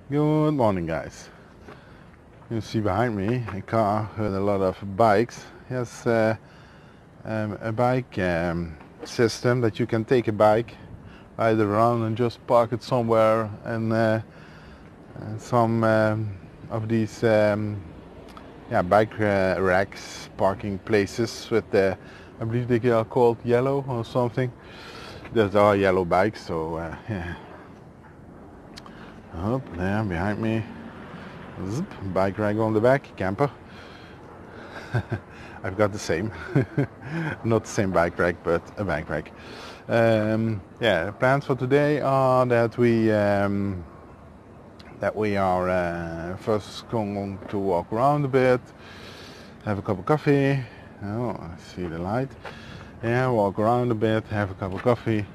Good morning, guys. You see behind me a car with a lot of bikes. It has a bike system that you can take a bike, ride it around and just park it somewhere, and some of these bike racks, parking places with I believe they are called yellow or something. Those are yellow bikes, so yeah. Up there behind me. Zip, bike rack on the back, camper. I've got the same. Not the same bike rack, but a bike rack. Plans for today are that we are first going to walk around a bit, have a cup of coffee. Oh, I see the light. Yeah, walk around a bit, have a cup of coffee,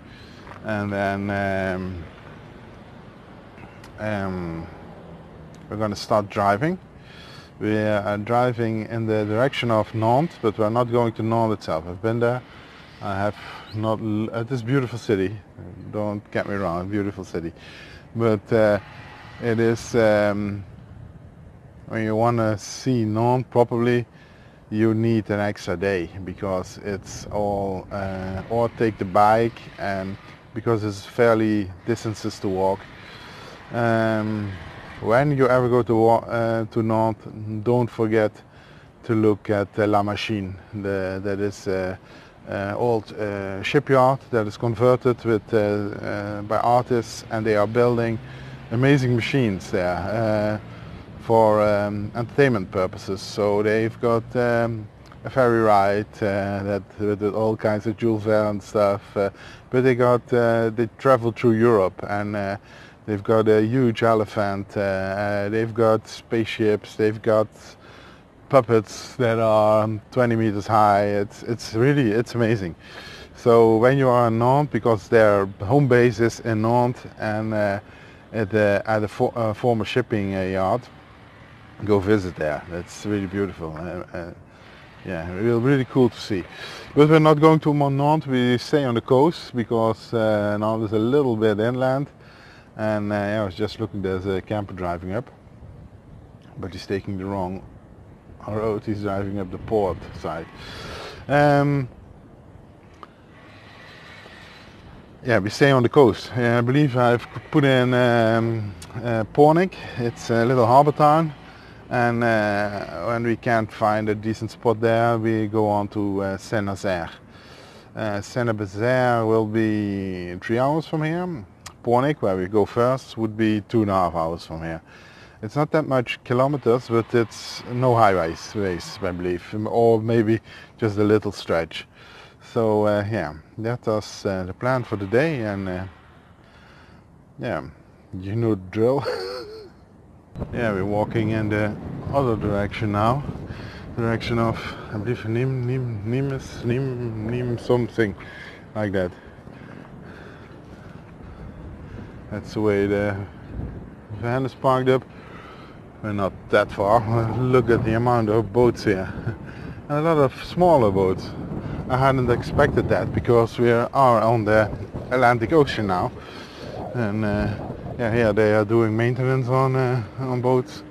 and then we're going to start driving. We are driving in the direction of Nantes, but we're not going to Nantes itself. I've been there. I have not. It is a beautiful city. Don't get me wrong, beautiful city. But it is when you want to see Nantes properly, you need an extra day because it's all or take the bike, and because it's fairly distances to walk. When you ever go to Nantes, don't forget to look at La Machine. That is old shipyard that is converted by artists, and they are building amazing machines there for entertainment purposes. So they've got a ferry ride that with all kinds of Jules Verne stuff, but they travel through Europe, and they've got a huge elephant, they've got spaceships, they've got puppets that are 20 meters high. It's really amazing. So when you are in Nantes, because their home base is in Nantes and at a former shipping yard, go visit there. That's really beautiful. Really cool to see. But we're not going to Nantes, we stay on the coast because Nantes is a little bit inland. And I was just looking, there's a camper driving up, but he's taking the wrong road. He's driving up the port side. We stay on the coast. I believe I've put in Pornic. It's a little harbor town, and when we can't find a decent spot there, we go on to Saint-Nazaire. Saint-Nazaire will be 3 hours from here. Pornic, where we go first, would be 2.5 hours from here. It's not that much kilometers, but it's no highways, I believe, or maybe just a little stretch. So that was the plan for the day, and you know the drill. We're walking in the other direction now, direction of, I believe, Nîmes, something like that. That's the way the van is parked up. We're not that far. Look at the amount of boats here. And a lot of smaller boats. I hadn't expected that because we are on the Atlantic Ocean now. And here they are doing maintenance on boats.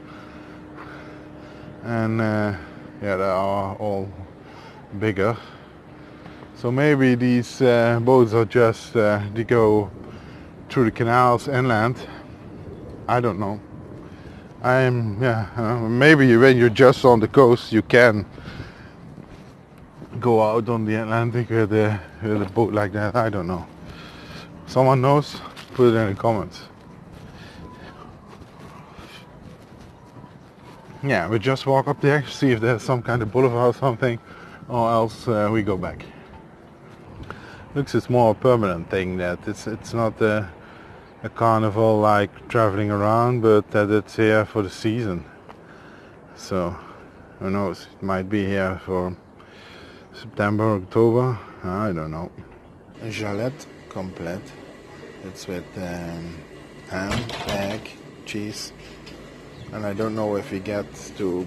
And they are all bigger. So maybe these boats are just to go through the canals inland. I don't know. Maybe when you're just on the coast you can go out on the Atlantic with a boat like that. I don't know. Someone knows? Put it in the comments. We just walk up there, see if there's some kind of boulevard or something, or else we go back. Looks it's more a permanent thing, that it's not a carnival like traveling around, but that it's here for the season. So who knows, it might be here for September, October, I don't know. A galette complete. It's with ham, egg, cheese, and I don't know if we get to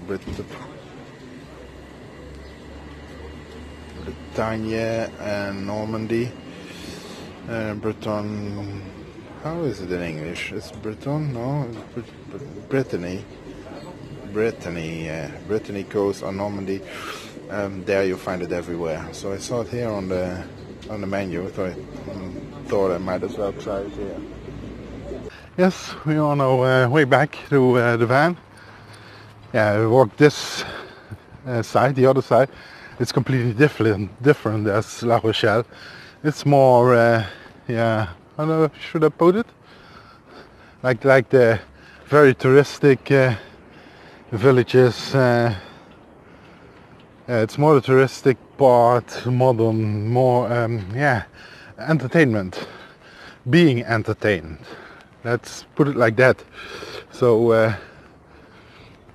Bretagne and Normandy, Breton how is it in English? It's Breton? No, Brittany. Brittany coast or Normandy. There you find it everywhere. So I saw it here on the menu. So I thought I might as well try it here. Yes, we're on our way back to the van. Yeah, we walked this side, the other side. It's completely different as La Rochelle. It's more, yeah, I don't know, should I put it? Like the very touristic villages. It's more the touristic part, modern, more, yeah, entertainment. Being entertained. Let's put it like that. So,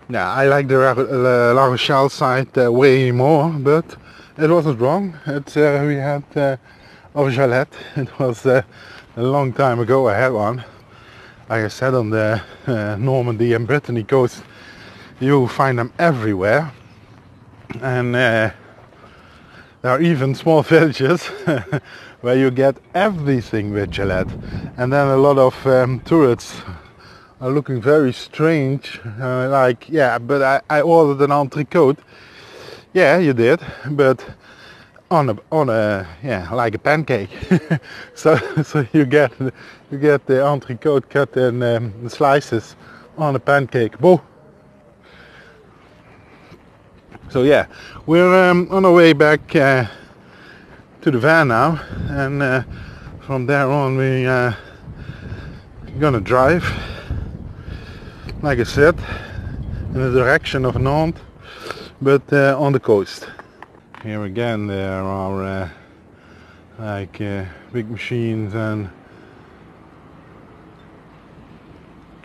yeah, I like the La Rochelle side way more, but it wasn't wrong. We had Rochelle. It was a long time ago I had one. Like I said, on the Normandy and Brittany coast, you find them everywhere. And there are even small villages where you get everything with Gillette. And then a lot of tourists are looking very strange, like, yeah, but I ordered an entrecote. Yeah, you did, but on a yeah, like a pancake. so you get the entrecote cut in slices on a pancake. Whoa. So yeah, we're on our way back to the van now, and from there on we're gonna drive, like I said, in the direction of Nantes, but on the coast. Here again there are like big machines and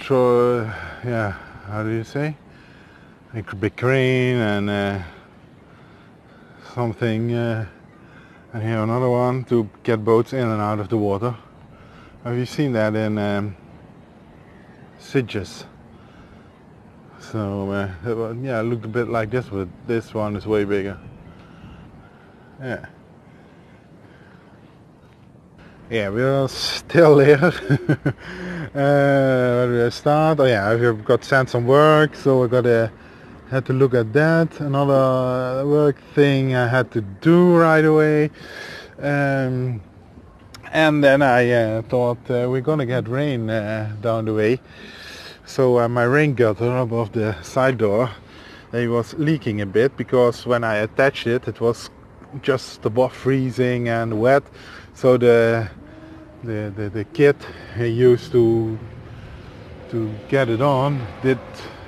yeah, how do you say? Like a big crane and something, and here another one to get boats in and out of the water. Have you seen that in Sitges? So yeah, it looked a bit like this, but this one is way bigger. Yeah. Yeah, we're still here. Where do I start? Oh yeah, I've got sent some work, so I had to look at that. Another work thing I had to do right away. And then I thought we're gonna get rain down the way. So my rain gutter above the side door, it was leaking a bit, because when I attached it, it was just above freezing and wet. So the kit I used to get it on did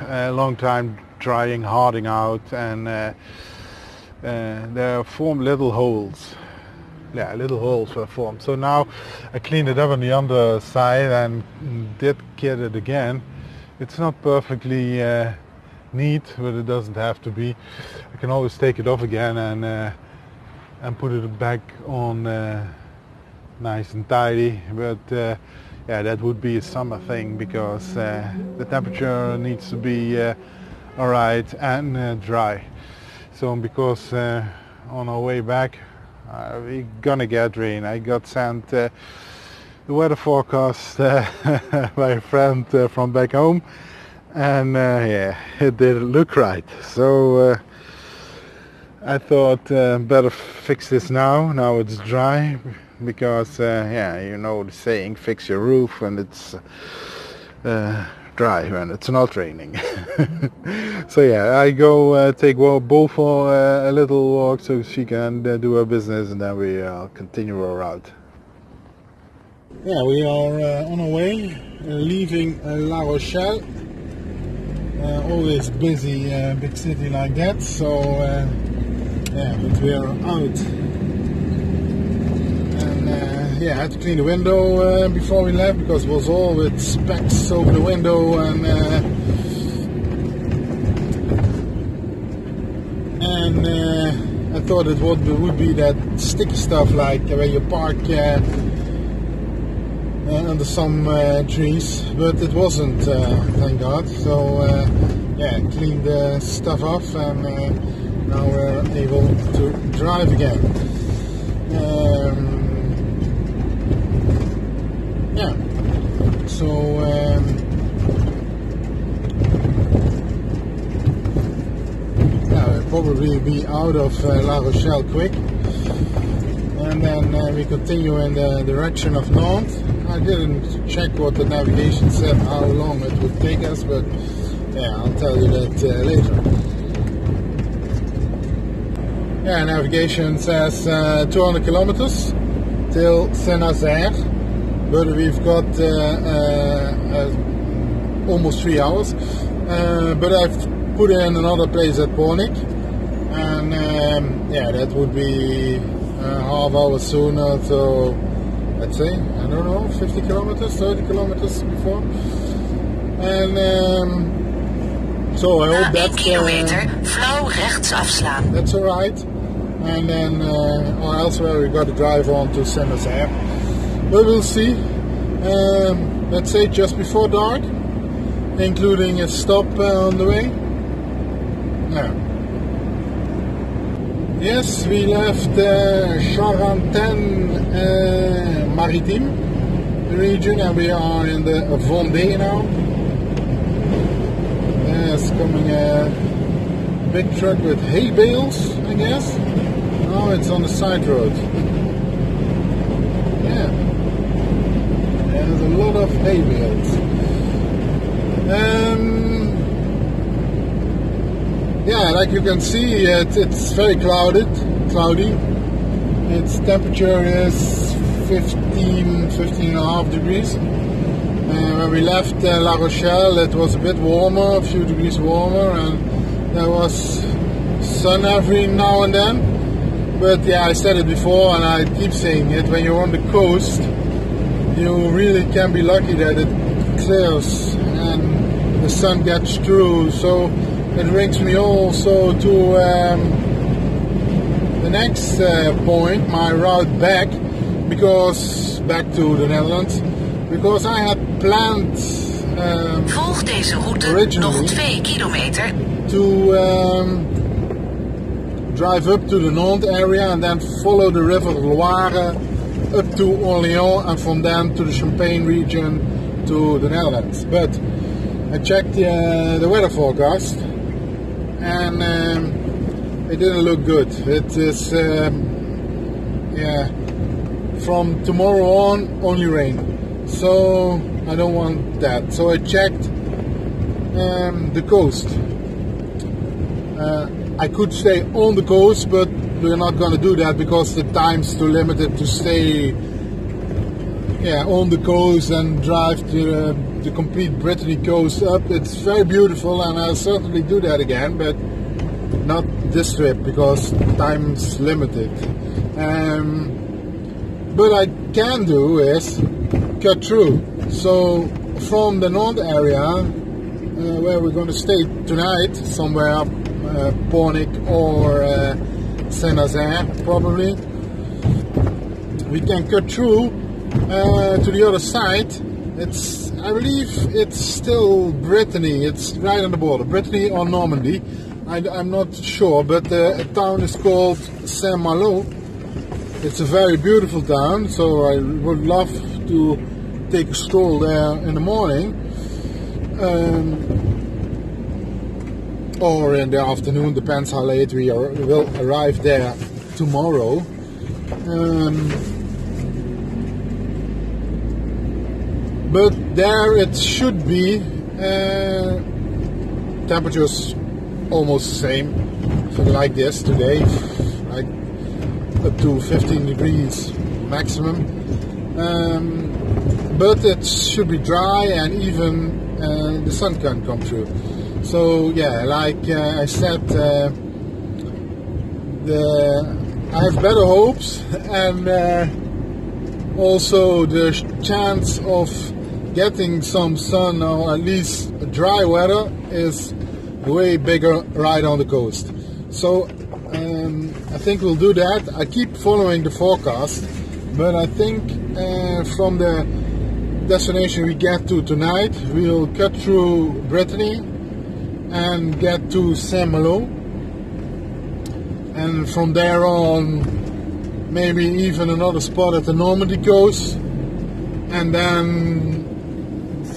a long time drying, hardening out, and there formed little holes. Yeah, little holes were formed. So now I cleaned it up on the underside and did kit it again. It's not perfectly neat, but it doesn't have to be. I can always take it off again and put it back on nice and tidy. But yeah, that would be a summer thing, because the temperature needs to be alright and dry. So because on our way back we're gonna get rain. I got sent the weather forecast by a friend from back home, and yeah, it didn't look right. So I thought better fix this now it's dry, because yeah, you know the saying, fix your roof when it's dry, when it's not raining. So yeah, I go take Bo for a little walk so she can do her business, and then we continue our route. Yeah, we are on our way, leaving La Rochelle. Always busy big city like that, so yeah, but we are out. And yeah, I had to clean the window before we left, because it was all with specks over the window, and I thought it would be that sticky stuff, like where you park under some trees, but it wasn't, thank God. So yeah, cleaned the stuff off, and now we're able to drive again. Yeah, be out of La Rochelle quick. And then we continue in the direction of Nantes. I didn't check what the navigation said, how long it would take us, but yeah, I'll tell you that later. Yeah, navigation says 200 kilometers till Saint-Nazaire, but we've got almost 3 hours. But I've put in another place at Pornic, and yeah, that would be half hour sooner, so let's say, I don't know, 50 kilometers, 30 kilometers before. And so I hope that's flauw rechts afslaan. That's alright. And then or elsewhere we got to drive on to Saint-Nazaire. But we'll see. Let's say just before dark, including a stop on the way. Yeah. Yes, we left Charenton Maritime region, and we are in the Vendée now. There's coming a big truck with hay bales, I guess. Oh, it's on the side road. Yeah, there's a lot of hay bales. Yeah, like you can see, it's very cloudy. Its temperature is 15.5 degrees. When we left La Rochelle, it was a bit warmer, a few degrees warmer, and there was sun every now and then. But yeah, I said it before, and I keep saying it, when you're on the coast, you really can be lucky that it clears and the sun gets through. So it brings me also to the next point, my route back to the Netherlands, because I had planned volg deze route nog 2 kilometer to drive up to the Nantes area and then follow the river Loire up to Orléans, and from then to the Champagne region to the Netherlands. But I checked the weather forecast, and it didn't look good. It is yeah, from tomorrow on only rain, so I don't want that. So I checked the coast. I could stay on the coast, but we're not going to do that because the time's too limited to stay on the coast and drive to the complete Brittany coast up. It's very beautiful, and I'll certainly do that again, but not this trip because time's limited. But I can do is cut through. So from the Nantes area, where we're going to stay tonight, somewhere up Pornic or Saint-Nazaire probably, we can cut through to the other side. I believe it's still Brittany. It's right on the border, Brittany or Normandy. I'm not sure, but the town is called Saint-Malo. It's a very beautiful town, so I would love to take a stroll there in the morning, or in the afternoon, depends how late we will arrive there tomorrow. But there it should be temperatures almost the same, so like this today, like up to 15 degrees maximum. But it should be dry, and even the sun can come through. So yeah, like I said, I have better hopes, and also the chance of getting some sun, or at least dry weather, is way bigger right on the coast. So I think we'll do that. I keep following the forecast, but I think from the destination we get to tonight, we'll cut through Brittany and get to Saint-Malo, and from there on maybe even another spot at the Normandy coast, and then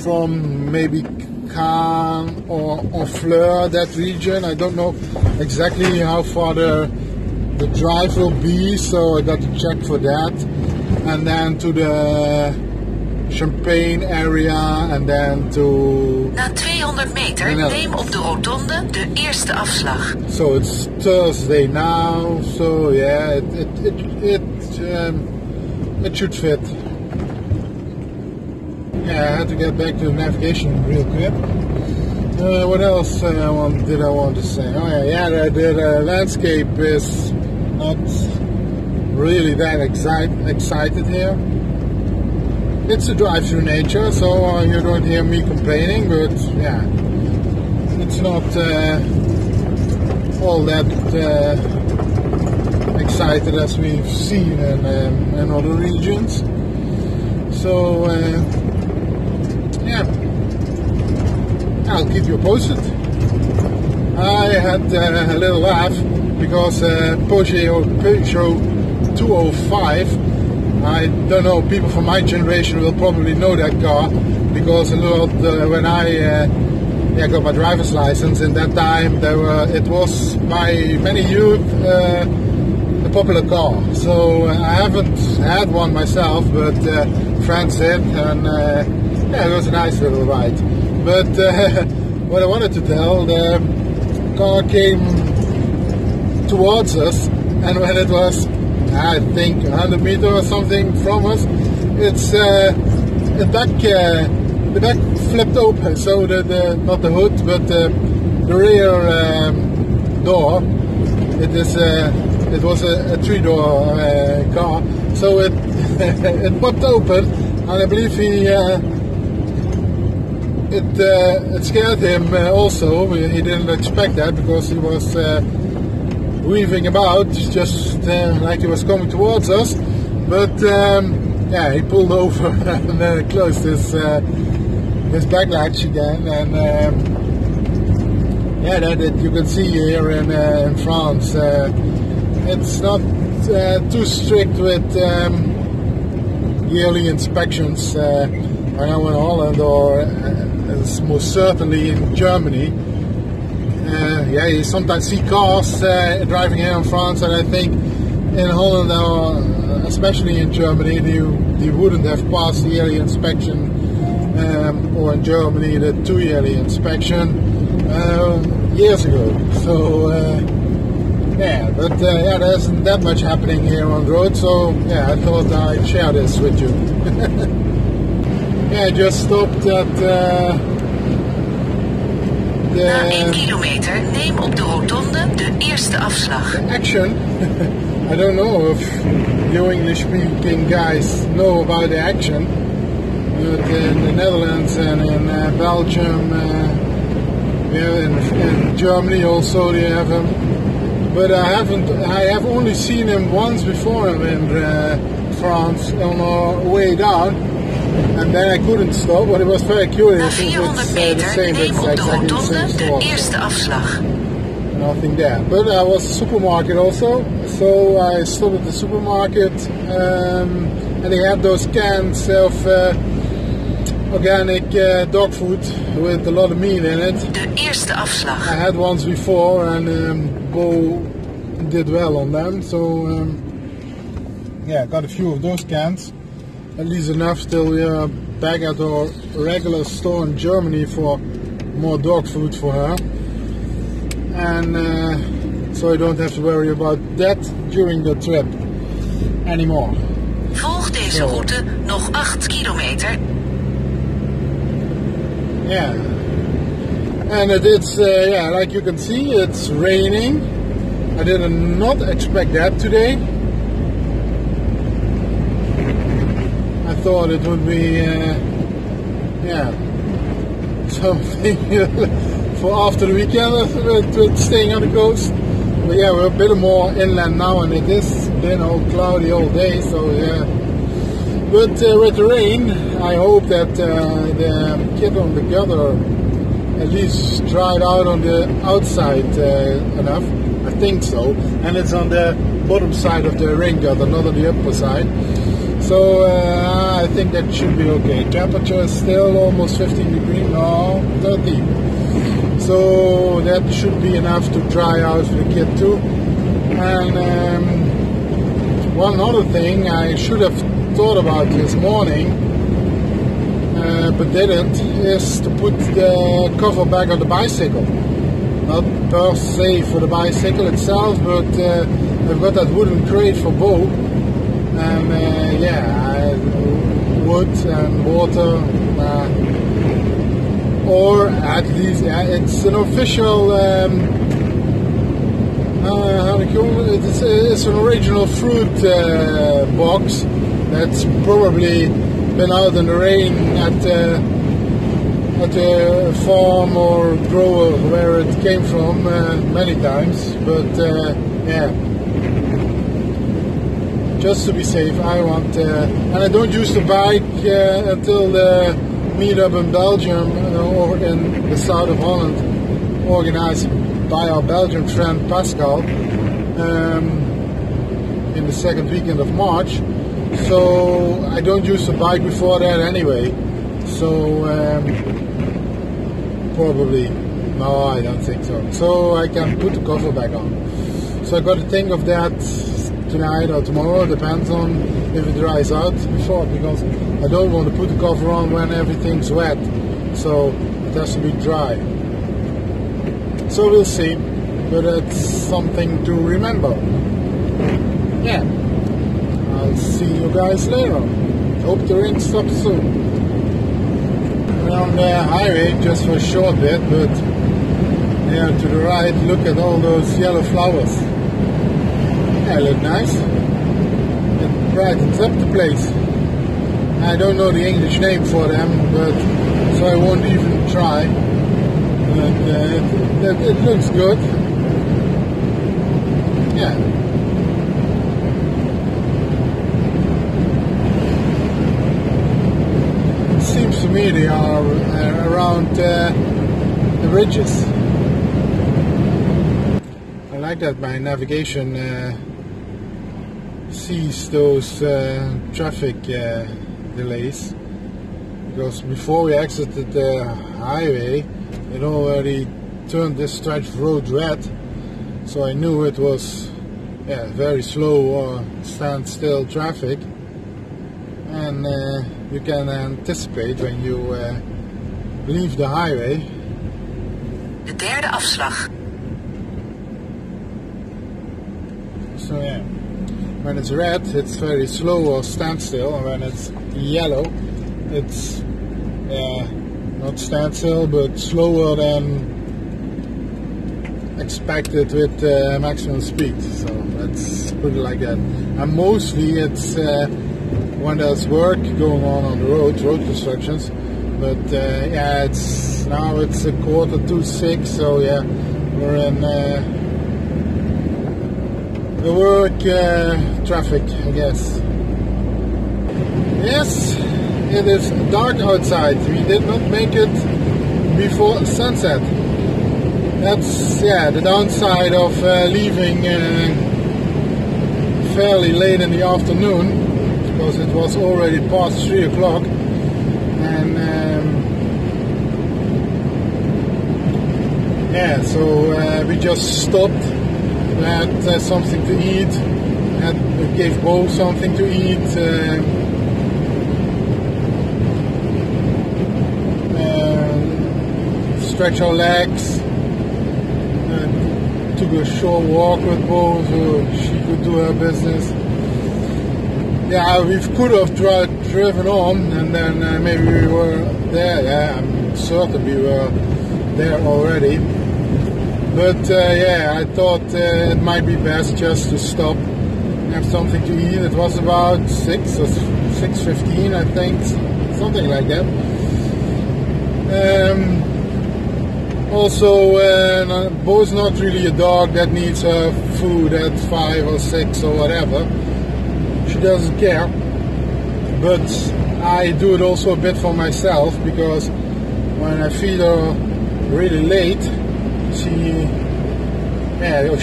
from maybe Cannes or Fleur, that region. I don't know exactly how far the drive will be, so I got to check for that. And then to the Champagne area and then to... Na 200 meter neem op de rotonde de eerste afslag. So it's Thursday now, so yeah, it should fit. Yeah, I had to get back to the navigation real quick. What else did I want to say? Oh yeah, the landscape is not really that excited here. It's a drive through nature, so you don't hear me complaining, but yeah, it's not all that excited as we've seen in other regions. So yeah, I'll keep you posted. I had a little laugh because Peugeot 205, I don't know, people from my generation will probably know that car, because when I got my driver's license, in that time it was by many youth a popular car. So I haven't had one myself, but friends did, and yeah, it was a nice little ride. But what I wanted to tell, the car came towards us, and when it was, I think, 100 meters or something from us, it's the back flipped open, so not the hood, but the rear door. It was a 3-door car, so it popped open, and I believe it scared him also. He didn't expect that, because he was weaving about, just like he was coming towards us. But yeah, he pulled over and closed his back latch again, and yeah, that you can see here in France. It's not too strict with yearly inspections. I know in Holland, or most certainly in Germany. Yeah, you sometimes see cars driving here in France, and I think in Holland, or especially in Germany, you wouldn't have passed the yearly inspection, or in Germany the 2-yearly inspection years ago. So yeah, but yeah, there isn't that much happening here on the road, so yeah, I thought I'd share this with you. Yeah, I just stopped at Na 1 kilometer neem op de rotonde de eerste afslag. Action. I don't know if you English-speaking guys know about the Action, but in the Netherlands and in Belgium, yeah, in Germany also they have him. But I have only seen him once before in France on our way down. And then I couldn't stop, but it was very curious. Na 400 meter neem op de rotonde de eerste afslag. Nothing there. But I was a supermarket also, so I stopped at the supermarket, and they had those cans of organic dog food with a lot of meat in it. De eerste afslag. I had ones before, and Bo did well on them, so yeah, I got a few of those cans. At least enough till we are back at our regular store in Germany for more dog food for her. And so I don't have to worry about that during the trip anymore. Volg deze route nog 8 kilometer. Yeah. And it's, yeah, like you can see, it's raining. I did not expect that today. I thought it would be, yeah, something for after the weekend with staying on the coast. But yeah, we're a bit more inland now, and it has been all cloudy all day, so yeah. But with the rain, I hope that the kit on the gutter at least dried out on the outside enough. I think so. And it's on the bottom side of the rain gutter, not on the upper side. So I think that should be okay. Temperature is still almost 15 degrees, no, 30. So that should be enough to try out for the kid too. And one other thing I should have thought about this morning, but didn't, is to put the cover back on the bicycle. Not per se for the bicycle itself, but I've got that wooden crate for Bo, and wood and water, or at least it's an official how do you call it? It's an original fruit box that's probably been out in the rain at a farm or grower where it came from many times, but yeah, just to be safe, I want, and I don't use the bike until the meetup in Belgium or in the south of Holland, organized by our Belgian friend Pascal in the second weekend of March. So I don't use the bike before that anyway. So probably, no, I don't think so. So I can put the cover back on. So I got to think of that tonight or tomorrow, depends on if it dries out before, because I don't want to put the cover on when everything's wet. So it has to be dry. So we'll see, but it's something to remember. Yeah, I'll see you guys later. Hope the rain stops soon. We're on the highway just for a short bit, but yeah, to the right, look at all those yellow flowers. Yeah, they look nice. It brightens up the place. I don't know the English name for them, but so I won't even try. But it looks good. Yeah. It seems to me they are around the ridges. I like that my navigation sees those traffic delays, because before we exited the highway it already turned this stretch of road red, so I knew it was very slow or standstill traffic, and you can anticipate when you leave the highway. De derde afslag. So yeah, when it's red it's very slow or standstill, and when it's yellow it's not standstill but slower than expected with maximum speed. So let's put it like that. And mostly it's when there's work going on the road constructions, but yeah, it's now it's 5:45, so yeah, we're in the work traffic, I guess. Yes, it is dark outside. We did not make it before sunset. That's the downside of leaving fairly late in the afternoon, because it was already past 3 o'clock, and so we just stopped. We had something to eat, and we gave Bo something to eat. Stretch our legs, and took a short walk with Bo so she could do her business. Yeah, we could have driven on, and then maybe we were there. Yeah, I'm certain we were there already. But yeah, I thought it might be best just to stop and have something to eat. It was about 6 or 6:15, I think, something like that. Also, Bo's not really a dog that needs her food at 5 or 6 or whatever. She doesn't care. But I do it also a bit for myself, because when I feed her really late, she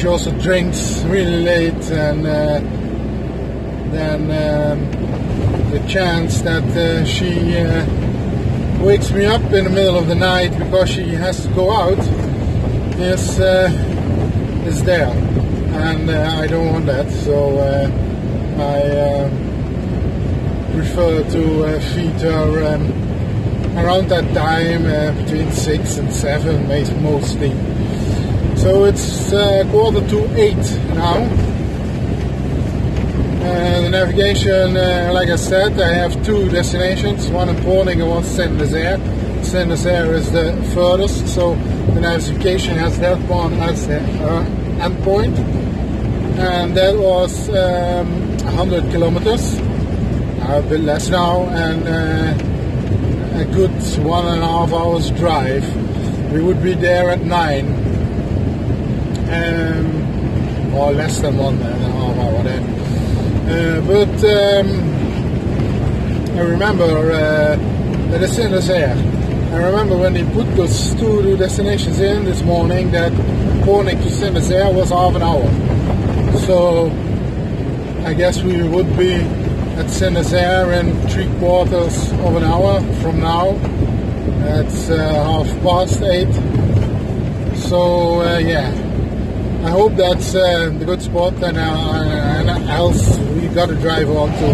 also drinks really late, and then the chance that she wakes me up in the middle of the night because she has to go out is there, and I don't want that. So I prefer to feed her around that time, between 6 and 7 mostly. So it's 7:45 now. The navigation, like I said, I have 2 destinations, one in Porning and one Saint-Nazaire. Saint-Nazaire is the furthest, so the navigation has that one as the endpoint. And that was 100 kilometers, a bit less now, and a good 1.5 hours drive. We would be there at 9, or less than 1.5 hour then. But I remember that it's Saint-Nazaire. I remember when they put those 2 destinations in this morning, that Porning to Saint-Nazaire was half an hour. So I guess we would be at Saint-Nazaire in 3/4 of an hour from now. It's 8:30. So yeah, I hope that's the good spot, and else we got to drive on to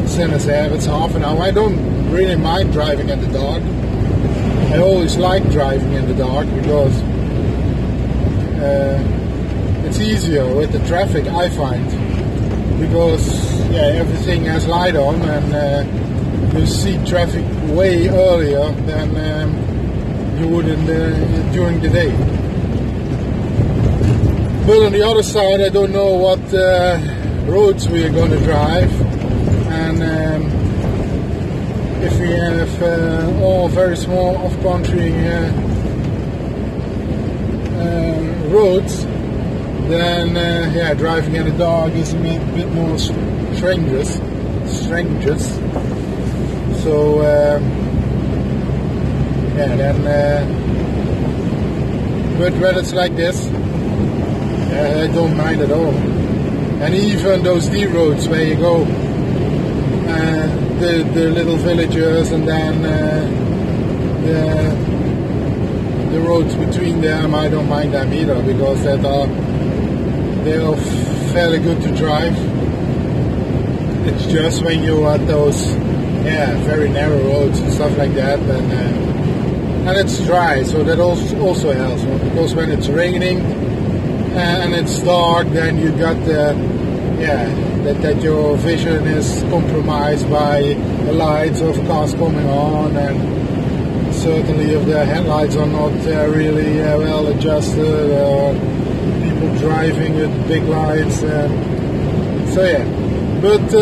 Saint-Nazaire. It's half an hour. I don't really mind driving in the dark. I always like driving in the dark because it's easier with the traffic, I find, because yeah, everything has light on, and you see traffic way earlier than you would during the day. But on the other side, I don't know what roads we are going to drive, and if we have all very small off-country roads, then yeah, driving in the dark is a bit more strenuous. So yeah, then but when it's like this, I don't mind at all. And even those D roads where you go, the little villages, and then the roads between them, I don't mind them either, because they are fairly good to drive. It's just when you're at those very narrow roads and stuff like that, and it's dry, so that also helps, because when it's raining and it's dark, then you got that your vision is compromised by the lights of cars coming on, and certainly if the headlights are not really well adjusted, or people driving with big lights. So yeah, but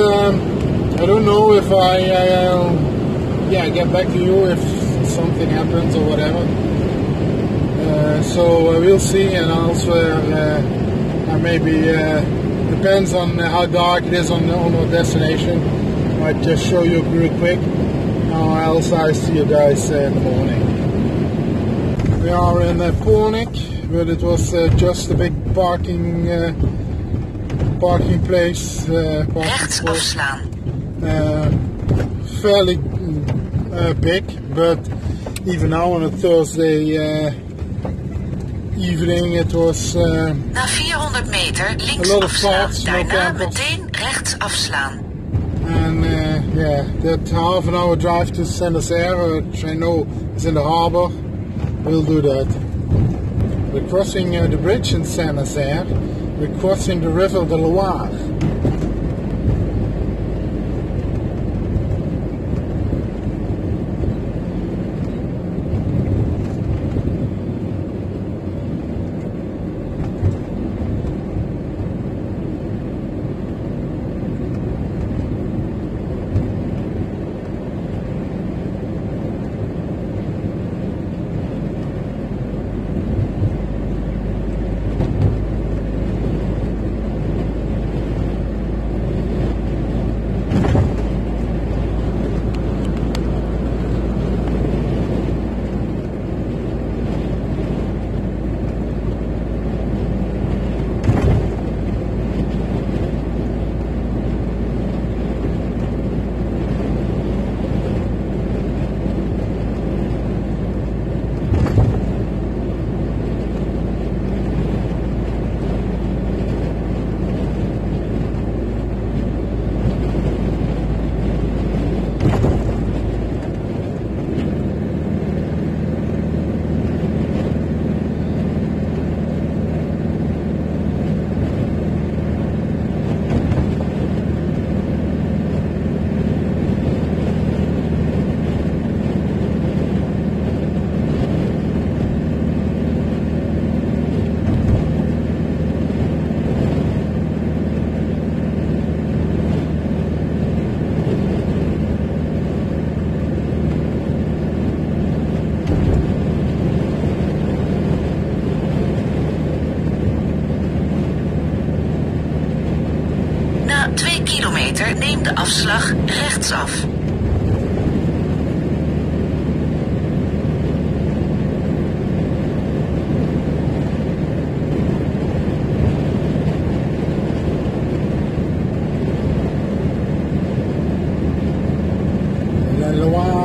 I don't know if I get back to you if something happens or whatever. So we'll see, and also maybe depends on how dark it is on our destination. I might just show you real quick, or else I see you guys in the morning. We are in Pornik, but it was just a big parking place. Rechts afslaan. Fairly big, but even now on a Thursday evening, it was Na 400 meter links afslaan, daarna meteen rechts afslaan. And yeah, that half an hour drive to Saint-Nazaire, which I know is in the harbor, we'll do that. We're crossing the bridge in Saint-Nazaire. We're crossing the river the Loire. afslag rechtsaf. La Loire